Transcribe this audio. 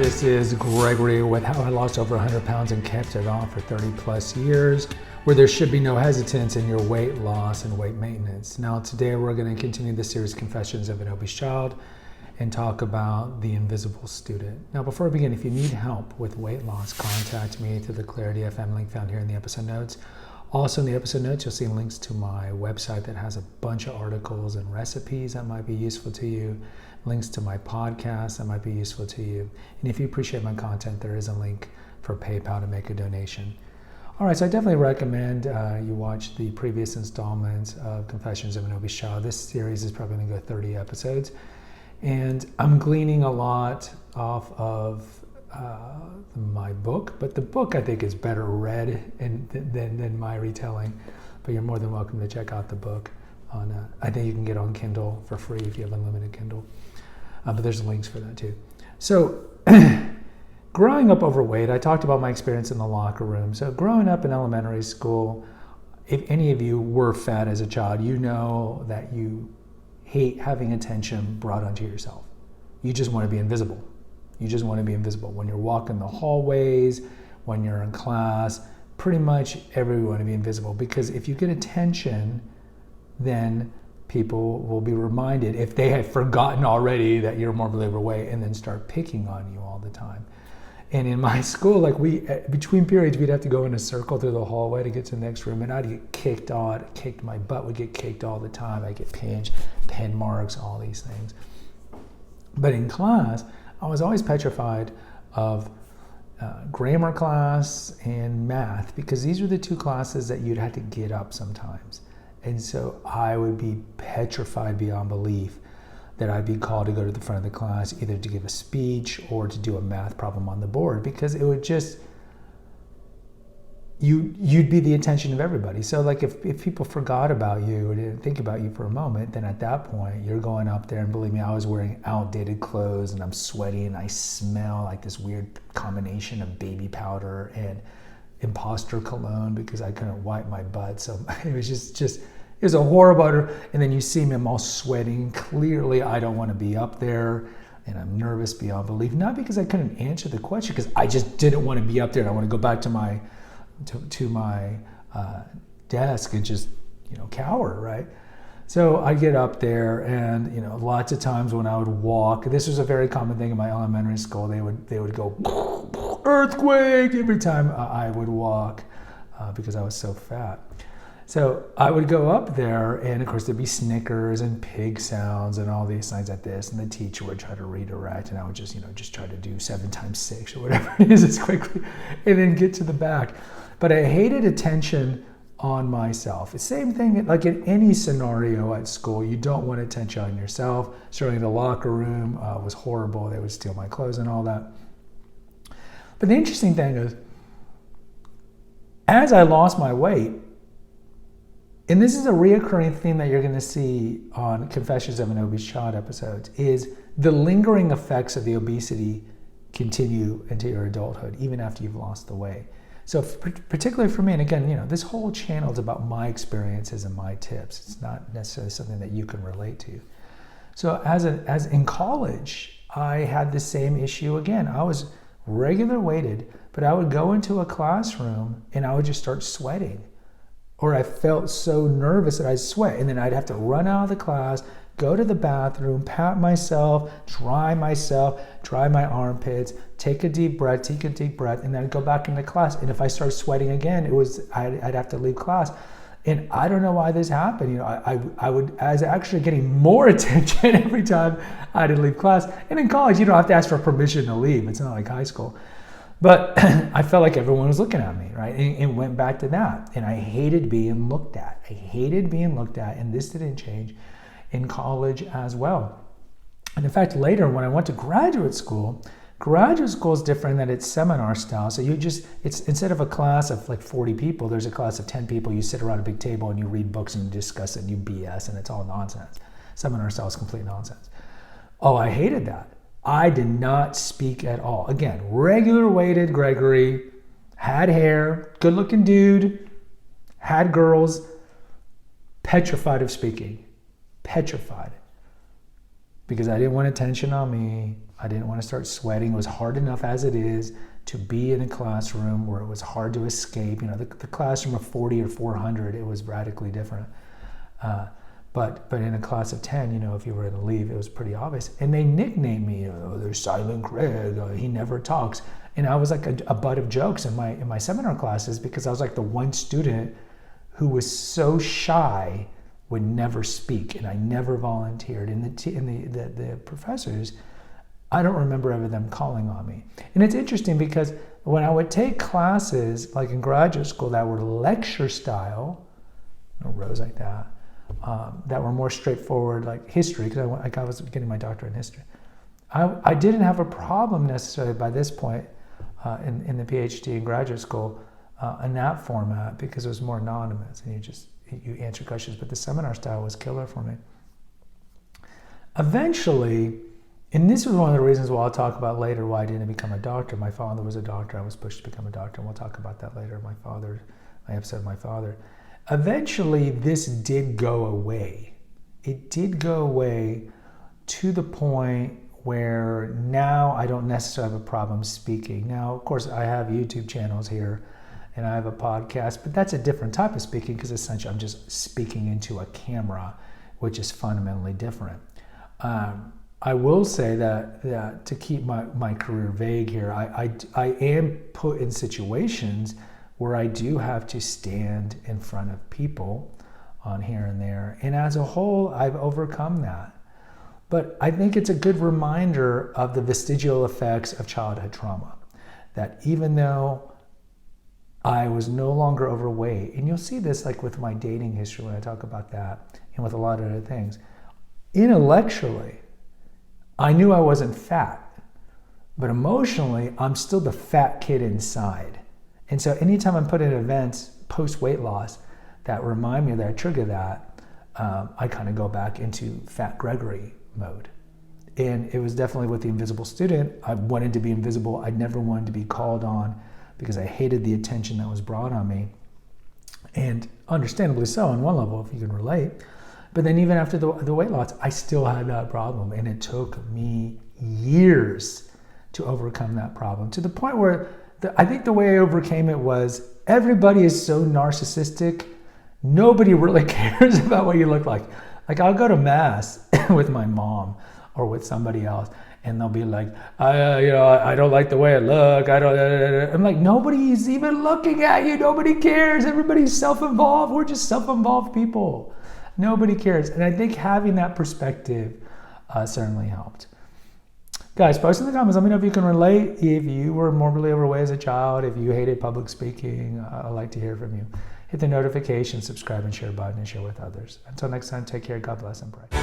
This is Gregory with how I lost over 100 pounds and kept it off for 30 plus years, where there should be no hesitance in your weight loss and weight maintenance. Now today we're going to continue the series Confessions of an Obese Child and talk about the invisible student. Now before we begin, if you need help with weight loss, contact me through the Clarity FM link found here in the episode notes. Also in the episode notes, you'll see links to my website that has a bunch of articles and recipes that might be useful to you, links to my podcast that might be useful to you. And if you appreciate my content, there is a link for PayPal to make a donation. All right, so I definitely recommend you watch the previous installments of Confessions of an Obese Child. This series is probably going to go 30 episodes. And I'm gleaning a lot off of my book, but the book I think is better read than my retelling. But you're more than welcome to check out the book. I think you can get on Kindle for free if you have unlimited Kindle. But there's links for that too. So growing up overweight, I talked about my experience in the locker room. So growing up in elementary school, if any of you were fat as a child, you know that you hate having attention brought onto yourself. You just want to be invisible. You just want to be invisible. When you're walking the hallways, when you're in class, pretty much everyone want to be invisible, because if you get attention, then people will be reminded, if they have forgotten already, that you're morbidly overweight and then start picking on you all the time. And in my school, like between periods, we'd have to go in a circle through the hallway to get to the next room, and I'd get kicked, my butt would get kicked all the time. I'd get pinched, pen marks, all these things. But in class, I was always petrified of grammar class and math, because these were the two classes that you'd have to get up sometimes. And so I would be petrified beyond belief that I'd be called to go to the front of the class, either to give a speech or to do a math problem on the board, because it would just, you'd be the attention of everybody. So like if people forgot about you or didn't think about you for a moment, then at that point you're going up there, and believe me, I was wearing outdated clothes and I'm sweaty and I smell like this weird combination of baby powder and imposter cologne because I couldn't wipe my butt. So it was just it was a horrible odor. And then you see me, I'm all sweating. Clearly I don't want to be up there, and I'm nervous beyond belief. Not because I couldn't answer the question, because I just didn't want to be up there, and I want to go back to my desk and just cower, right? So I get up there, and lots of times when I would walk, this was a very common thing in my elementary school, they would go earthquake every time I would walk because I was so fat. So I would go up there, and of course there'd be Snickers and pig sounds and all these signs like this, and the teacher would try to redirect, and I would just try to do 7 times 6 or whatever it is as quickly, and then get to the back. But I hated attention on myself. The same thing, like in any scenario at school, you don't want attention on yourself. Certainly the locker room was horrible. They would steal my clothes and all that. But the interesting thing is, as I lost my weight, and this is a reoccurring theme that you're going to see on Confessions of an Obese Child episodes, is the lingering effects of the obesity continue into your adulthood, even after you've lost the weight. So particularly for me, and again, this whole channel is about my experiences and my tips. It's not necessarily something that you can relate to. So as in college, I had the same issue again. I was regular weighted, but I would go into a classroom and I would just start sweating. Or I felt so nervous that I'd sweat, and then I'd have to run out of the class, go to the bathroom, pat myself, dry my armpits, take a deep breath, and then I'd go back into class. And if I started sweating again, I'd have to leave class. And I don't know why this happened. I was actually getting more attention every time I had to leave class. And in college, you don't have to ask for permission to leave. It's not like high school. But I felt like everyone was looking at me, right? And went back to that. And I hated being looked at. And this didn't change in college as well. And in fact, later when I went to graduate school is different, that it's seminar style. So it's instead of a class of like 40 people, there's a class of 10 people. You sit around a big table and you read books and discuss it and you BS, and it's all nonsense. Seminar style is complete nonsense. Oh, I hated that. I did not speak at all. Again, regular weighted Gregory, had hair, good looking dude, had girls, petrified of speaking. Petrified. because I didn't want attention on me. I didn't want to start sweating. It was hard enough as it is to be in a classroom where it was hard to escape. The classroom of 40 or 400, it was radically different. But in a class of 10, if you were to leave, it was pretty obvious. And they nicknamed me, there's Silent Craig, he never talks. And I was like a butt of jokes in my seminar classes because I was like the one student who was so shy, would never speak, and I never volunteered. And the professors, I don't remember ever them calling on me. And it's interesting because when I would take classes, like in graduate school, that were lecture style, rows like that, that were more straightforward, like history, because I was getting my doctorate in history. I didn't have a problem necessarily by this point in the PhD in graduate school in that format, because it was more anonymous and you answer questions, but the seminar style was killer for me. Eventually, and this was one of the reasons why I'll talk about later why I didn't become a doctor. My father was a doctor. I was pushed to become a doctor, and we'll talk about that later. My episode of my father. Eventually, this did go away. It did go away to the point where now I don't necessarily have a problem speaking. Now, of course, I have YouTube channels here, and I have a podcast, but that's a different type of speaking because essentially I'm just speaking into a camera, which is fundamentally different. I will say that to keep my career vague here, I am put in situations where I do have to stand in front of people on here and there. And as a whole, I've overcome that. But I think it's a good reminder of the vestigial effects of childhood trauma. That even though I was no longer overweight, and you'll see this like with my dating history when I talk about that, and with a lot of other things, intellectually, I knew I wasn't fat, but emotionally, I'm still the fat kid inside. And so anytime I'm put in events post-weight loss that remind me that I trigger that, I kind of go back into Fat Gregory mode. And it was definitely with the invisible student. I wanted to be invisible. I never wanted to be called on because I hated the attention that was brought on me. And understandably so on one level, if you can relate. But then even after the weight loss, I still had that problem. And it took me years to overcome that problem, to the point where I think the way I overcame it was everybody is so narcissistic. Nobody really cares about what you look like. Like I'll go to mass with my mom or with somebody else, and they'll be like, I don't like the way I look. I'm like, nobody's even looking at you. Nobody cares. Everybody's self-involved. We're just self-involved people. Nobody cares. And I think having that perspective certainly helped. Guys, post in the comments. Let me know if you can relate. If you were morbidly overweight as a child, if you hated public speaking, I'd like to hear from you. Hit the notification, subscribe, and share button, and share with others. Until next time, take care. God bless and pray.